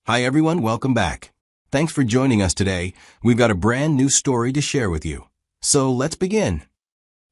Hi everyone, welcome back. Thanks for joining us today. We've got a brand new story to share with you. So let's begin.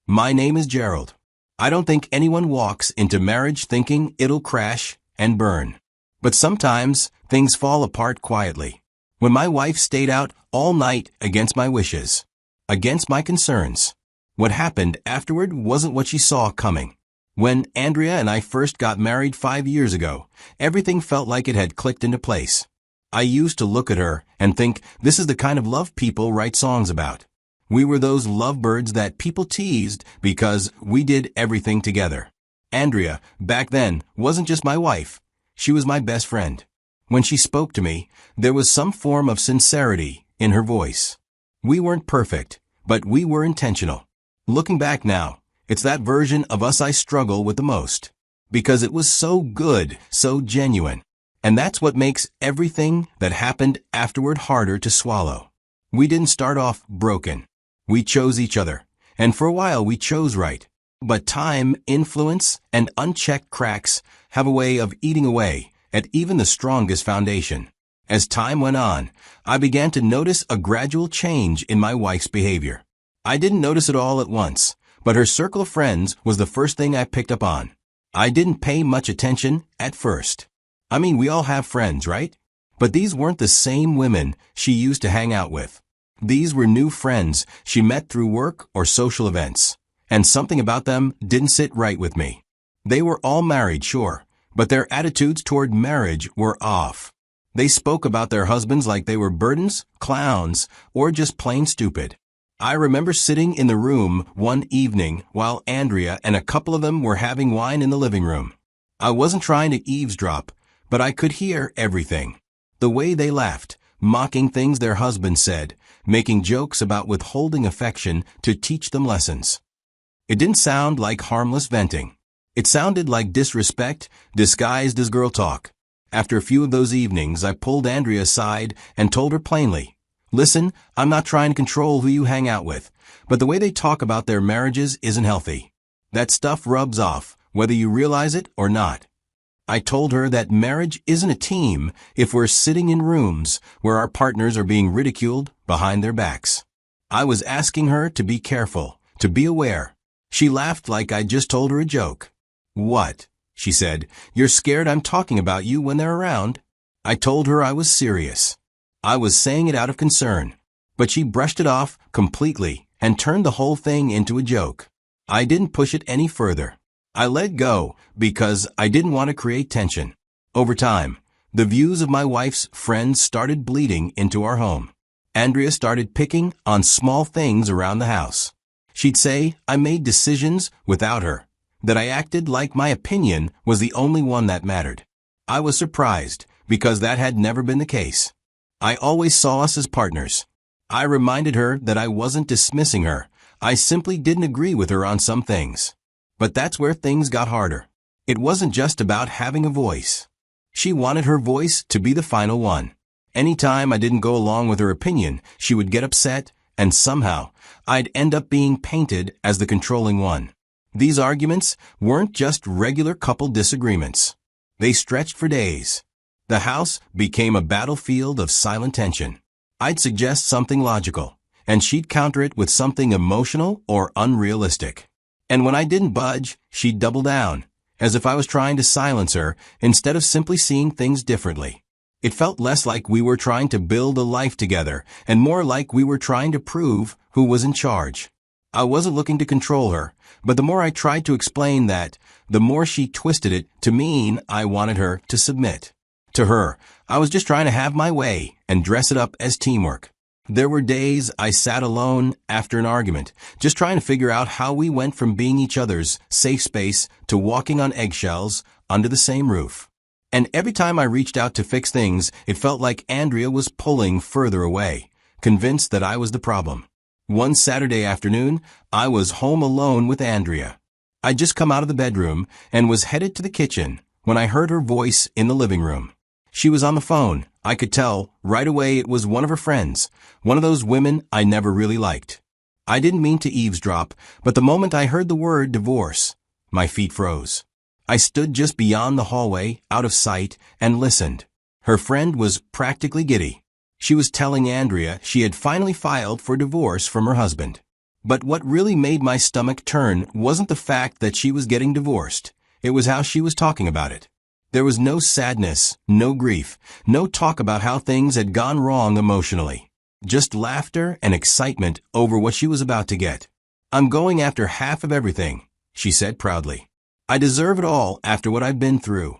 My name is Gerald. I don't think anyone walks into marriage thinking it'll crash and burn. But sometimes things fall apart quietly. When my wife stayed out all night against my wishes, against my concerns, what happened afterward wasn't what she saw coming. When Andrea and I first got married 5 years ago, everything felt like it had clicked into place. I used to look at her and think this is the kind of love people write songs about. We were those lovebirds that people teased because we did everything together. Andrea, back then, wasn't just my wife. She was my best friend. When she spoke to me, there was some form of sincerity in her voice. We weren't perfect, but we were intentional. Looking back now, it's that version of us I struggle with the most. Because it was so good, so genuine. And that's what makes everything that happened afterward harder to swallow. We didn't start off broken. We chose each other. And for a while we chose right. But time, influence, and unchecked cracks have a way of eating away at even the strongest foundation. As time went on, I began to notice a gradual change in my wife's behavior. I didn't notice it all at once, but her circle of friends was the first thing I picked up on. I didn't pay much attention at first. I mean, we all have friends, right? But these weren't the same women she used to hang out with. These were new friends she met through work or social events, and something about them didn't sit right with me. They were all married, sure, but their attitudes toward marriage were off. They spoke about their husbands like they were burdens, clowns, or just plain stupid. I remember sitting in the room one evening while Andrea and a couple of them were having wine in the living room. I wasn't trying to eavesdrop, but I could hear everything. The way they laughed, mocking things their husbands said, making jokes about withholding affection to teach them lessons. It didn't sound like harmless venting. It sounded like disrespect disguised as girl talk. After a few of those evenings, I pulled Andrea aside and told her plainly, "Listen, I'm not trying to control who you hang out with, but the way they talk about their marriages isn't healthy. That stuff rubs off, whether you realize it or not." I told her that marriage isn't a team if we're sitting in rooms where our partners are being ridiculed behind their backs. I was asking her to be careful, to be aware. She laughed like I just told her a joke. "What?" she said. "You're scared I'm talking about you when they're around?" I told her I was serious. I was saying it out of concern, but she brushed it off completely and turned the whole thing into a joke. I didn't push it any further. I let go because I didn't want to create tension. Over time, the views of my wife's friends started bleeding into our home. Andrea started picking on small things around the house. She'd say I made decisions without her, that I acted like my opinion was the only one that mattered. I was surprised because that had never been the case. I always saw us as partners. I reminded her that I wasn't dismissing her. I simply didn't agree with her on some things. But that's where things got harder. It wasn't just about having a voice. She wanted her voice to be the final one. Anytime I didn't go along with her opinion, she would get upset, and somehow I'd end up being painted as the controlling one. These arguments weren't just regular couple disagreements. They stretched for days. The house became a battlefield of silent tension. I'd suggest something logical, and she'd counter it with something emotional or unrealistic. And when I didn't budge, she'd double down, as if I was trying to silence her instead of simply seeing things differently. It felt less like we were trying to build a life together and more like we were trying to prove who was in charge. I wasn't looking to control her, but the more I tried to explain that, the more she twisted it to mean I wanted her to submit. To her, I was just trying to have my way and dress it up as teamwork. There were days I sat alone after an argument, just trying to figure out how we went from being each other's safe space to walking on eggshells under the same roof. And every time I reached out to fix things, it felt like Andrea was pulling further away, convinced that I was the problem. One Saturday afternoon, I was home alone with Andrea. I'd just come out of the bedroom and was headed to the kitchen when I heard her voice in the living room. She was on the phone. I could tell right away it was one of her friends, one of those women I never really liked. I didn't mean to eavesdrop, but the moment I heard the word divorce, my feet froze. I stood just beyond the hallway, out of sight, and listened. Her friend was practically giddy. She was telling Andrea she had finally filed for divorce from her husband. But what really made my stomach turn wasn't the fact that she was getting divorced. It was how she was talking about it. There was no sadness, no grief, no talk about how things had gone wrong emotionally. Just laughter and excitement over what she was about to get. "I'm going after half of everything," she said proudly. "I deserve it all after what I've been through."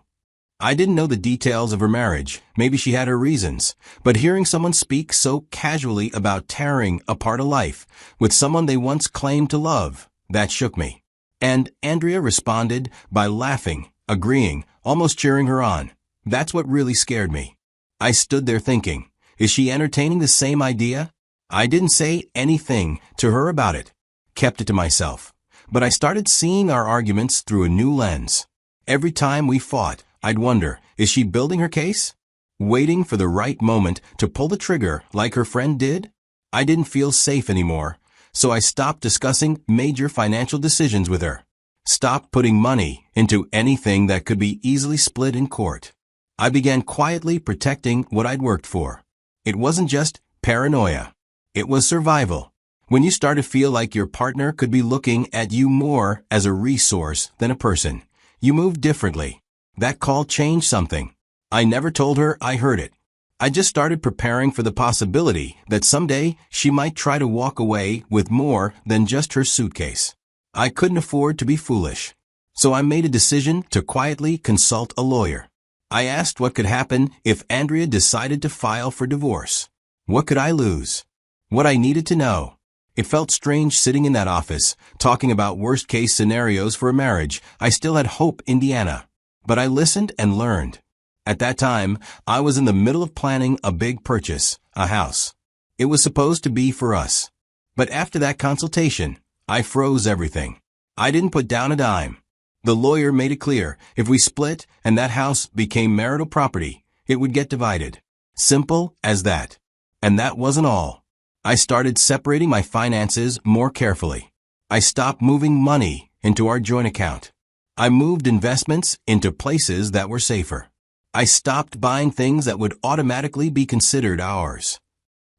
I didn't know the details of her marriage. Maybe she had her reasons. But hearing someone speak so casually about tearing apart a life with someone they once claimed to love, that shook me. And Andrea responded by laughing, agreeing, almost cheering her on. That's what really scared me. I stood there thinking, is she entertaining the same idea? I didn't say anything to her about it. Kept it to myself. But I started seeing our arguments through a new lens. Every time we fought, I'd wonder, is she building her case? Waiting for the right moment to pull the trigger like her friend did? I didn't feel safe anymore, so I stopped discussing major financial decisions with her. Stopped putting money into anything that could be easily split in court. I began quietly protecting what I'd worked for. It wasn't just paranoia. It was survival. When you start to feel like your partner could be looking at you more as a resource than a person, you move differently. That call changed something. I never told her I heard it. I just started preparing for the possibility that someday she might try to walk away with more than just her suitcase. I couldn't afford to be foolish. So I made a decision to quietly consult a lawyer. I asked what could happen if Andrea decided to file for divorce. What could I lose? What I needed to know. It felt strange sitting in that office, talking about worst-case scenarios for a marriage. I still had hope, Indiana. But I listened and learned. At that time, I was in the middle of planning a big purchase, a house. It was supposed to be for us. But after that consultation, I froze everything. I didn't put down a dime. The lawyer made it clear, if we split and that house became marital property, it would get divided. Simple as that. And that wasn't all. I started separating my finances more carefully. I stopped moving money into our joint account. I moved investments into places that were safer. I stopped buying things that would automatically be considered ours.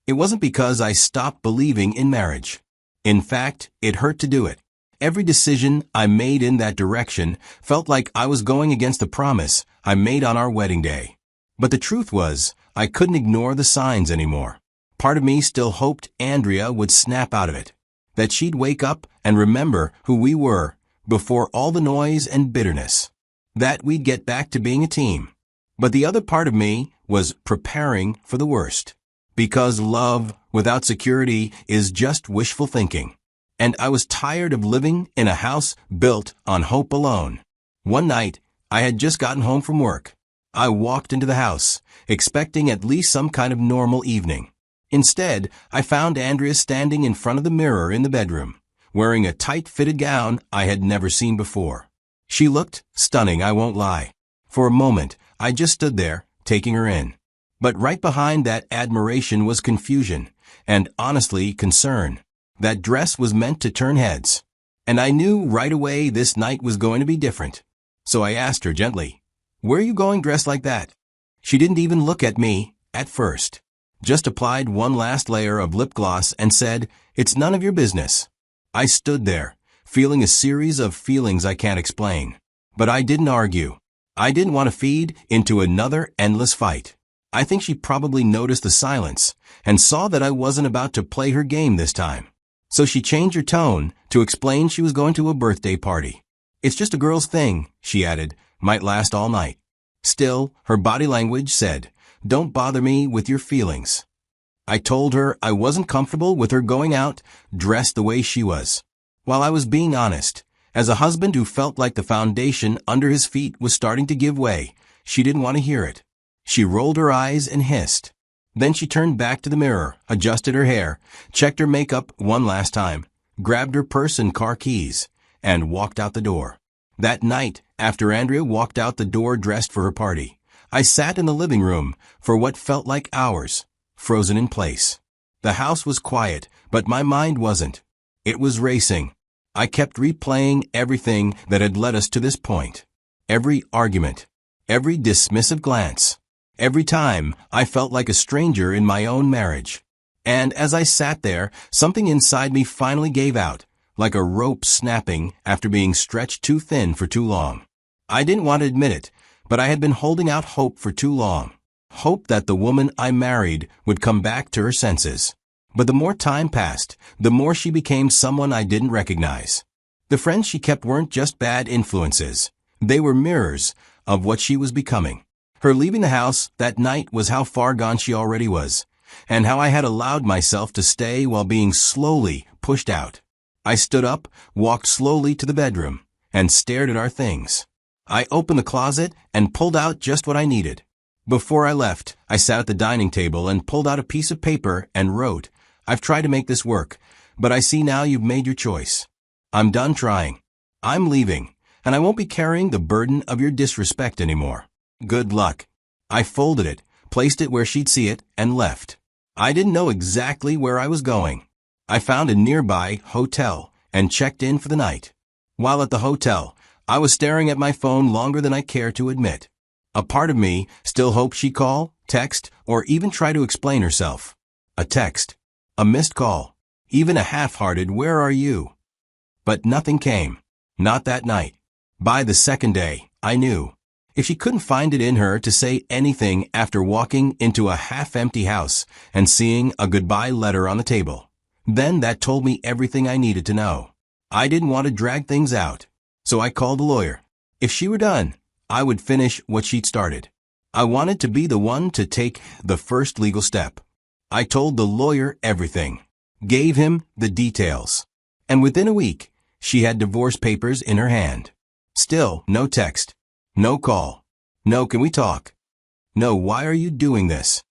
It wasn't because I stopped believing in marriage. In fact, it hurt to do it. Every decision I made in that direction felt like I was going against the promise I made on our wedding day. But the truth was, I couldn't ignore the signs anymore. Part of me still hoped Andrea would snap out of it. That she'd wake up and remember who we were before all the noise and bitterness. That we'd get back to being a team. But the other part of me was preparing for the worst. Because love without security is just wishful thinking. And I was tired of living in a house built on hope alone. One night, I had just gotten home from work. I walked into the house, expecting at least some kind of normal evening. Instead, I found Andrea standing in front of the mirror in the bedroom, wearing a tight-fitted gown I had never seen before. She looked stunning, I won't lie. For a moment, I just stood there, taking her in. But right behind that admiration was confusion, and honestly, concern. That dress was meant to turn heads. And I knew right away this night was going to be different. So I asked her gently, "Where are you going dressed like that?" She didn't even look at me, at first. Just applied one last layer of lip gloss and said, "It's none of your business." I stood there, feeling a series of feelings I can't explain. But I didn't argue. I didn't want to feed into another endless fight. I think she probably noticed the silence and saw that I wasn't about to play her game this time. So she changed her tone to explain she was going to a birthday party. "It's just a girl's thing," she added, "might last all night." Still, her body language said, "Don't bother me with your feelings." I told her I wasn't comfortable with her going out dressed the way she was. While I was being honest, as a husband who felt like the foundation under his feet was starting to give way, she didn't want to hear it. She rolled her eyes and hissed. Then she turned back to the mirror, adjusted her hair, checked her makeup one last time, grabbed her purse and car keys, and walked out the door. That night, after Andrea walked out the door dressed for her party, I sat in the living room for what felt like hours, frozen in place. The house was quiet, but my mind wasn't. It was racing. I kept replaying everything that had led us to this point. Every argument. Every dismissive glance. Every time, I felt like a stranger in my own marriage. And as I sat there, something inside me finally gave out, like a rope snapping after being stretched too thin for too long. I didn't want to admit it, but I had been holding out hope for too long. Hope that the woman I married would come back to her senses. But the more time passed, the more she became someone I didn't recognize. The friends she kept weren't just bad influences. They were mirrors of what she was becoming. Her leaving the house that night was how far gone she already was, and how I had allowed myself to stay while being slowly pushed out. I stood up, walked slowly to the bedroom, and stared at our things. I opened the closet and pulled out just what I needed. Before I left, I sat at the dining table and pulled out a piece of paper and wrote, "I've tried to make this work, but I see now you've made your choice. I'm done trying. I'm leaving, and I won't be carrying the burden of your disrespect anymore. Good luck." I folded it, placed it where she'd see it, and left. I didn't know exactly where I was going. I found a nearby hotel and checked in for the night. While at the hotel, I was staring at my phone longer than I care to admit. A part of me still hoped she'd call, text, or even try to explain herself. A text, a missed call, even a half-hearted "where are you?" But nothing came. Not that night. By the second day, I knew. If she couldn't find it in her to say anything after walking into a half-empty house and seeing a goodbye letter on the table, then that told me everything I needed to know. I didn't want to drag things out, so I called a lawyer. If she were done, I would finish what she'd started. I wanted to be the one to take the first legal step. I told the lawyer everything, gave him the details, and within a week, she had divorce papers in her hand. Still, no text, no call, no "can we talk?" No "why are you doing this?"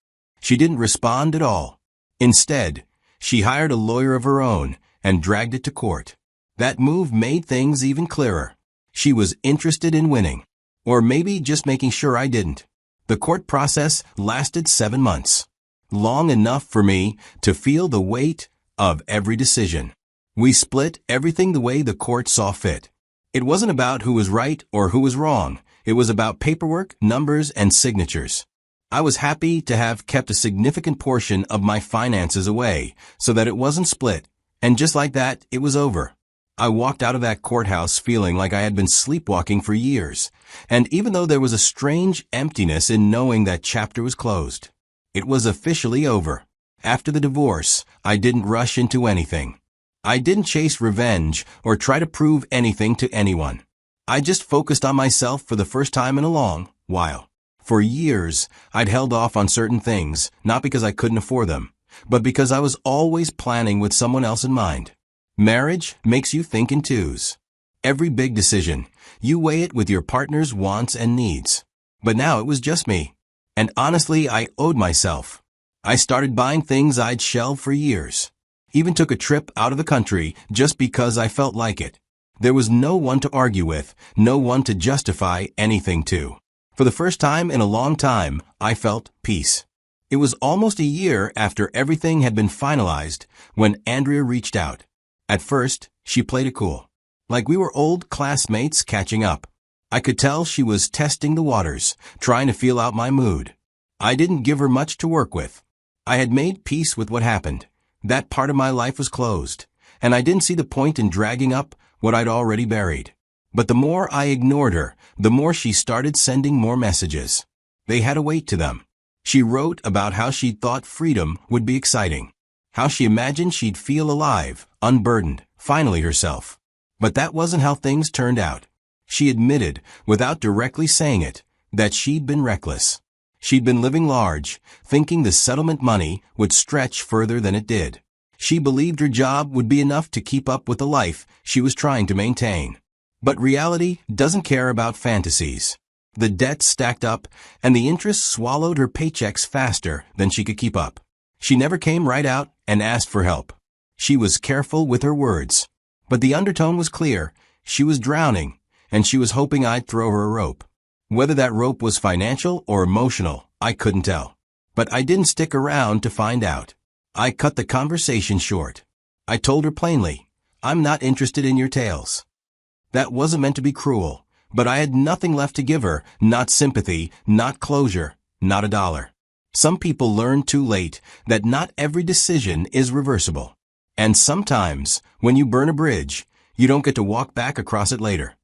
She didn't respond at all. Instead, she hired a lawyer of her own and dragged it to court. That move made things even clearer. She was interested in winning, or maybe just making sure I didn't. The court process lasted 7 months, long enough for me to feel the weight of every decision. We split everything the way the court saw fit. It wasn't about who was right or who was wrong. It was about paperwork, numbers, and signatures. I was happy to have kept a significant portion of my finances away so that it wasn't split, and just like that, it was over. I walked out of that courthouse feeling like I had been sleepwalking for years, and even though there was a strange emptiness in knowing that chapter was closed, it was officially over. After the divorce, I didn't rush into anything. I didn't chase revenge or try to prove anything to anyone. I just focused on myself for the first time in a long while. For years, I'd held off on certain things, not because I couldn't afford them, but because I was always planning with someone else in mind. Marriage makes you think in twos. Every big decision, you weigh it with your partner's wants and needs. But now it was just me. And honestly, I owed myself. I started buying things I'd shelved for years. Even took a trip out of the country just because I felt like it. There was no one to argue with, no one to justify anything to. For the first time in a long time, I felt peace. It was almost a year after everything had been finalized when Andrea reached out. At first, she played it cool, like we were old classmates catching up. I could tell she was testing the waters, trying to feel out my mood. I didn't give her much to work with. I had made peace with what happened. That part of my life was closed, and I didn't see the point in dragging up what I'd already buried. But the more I ignored her, the more she started sending more messages. They had a weight to them. She wrote about how she thought freedom would be exciting, how she imagined she'd feel alive, unburdened, finally herself. But that wasn't how things turned out. She admitted, without directly saying it, that she'd been reckless. She'd been living large, thinking the settlement money would stretch further than it did. She believed her job would be enough to keep up with the life she was trying to maintain. But reality doesn't care about fantasies. The debt stacked up, and the interest swallowed her paychecks faster than she could keep up. She never came right out and asked for help. She was careful with her words, but the undertone was clear. She was drowning, and she was hoping I'd throw her a rope. Whether that rope was financial or emotional, I couldn't tell. But I didn't stick around to find out. I cut the conversation short. I told her plainly, "I'm not interested in your tales." That wasn't meant to be cruel, but I had nothing left to give her, not sympathy, not closure, Not a dollar. Some people learn too late that not every decision is reversible. And sometimes, when you burn a bridge, you don't get to walk back across it later.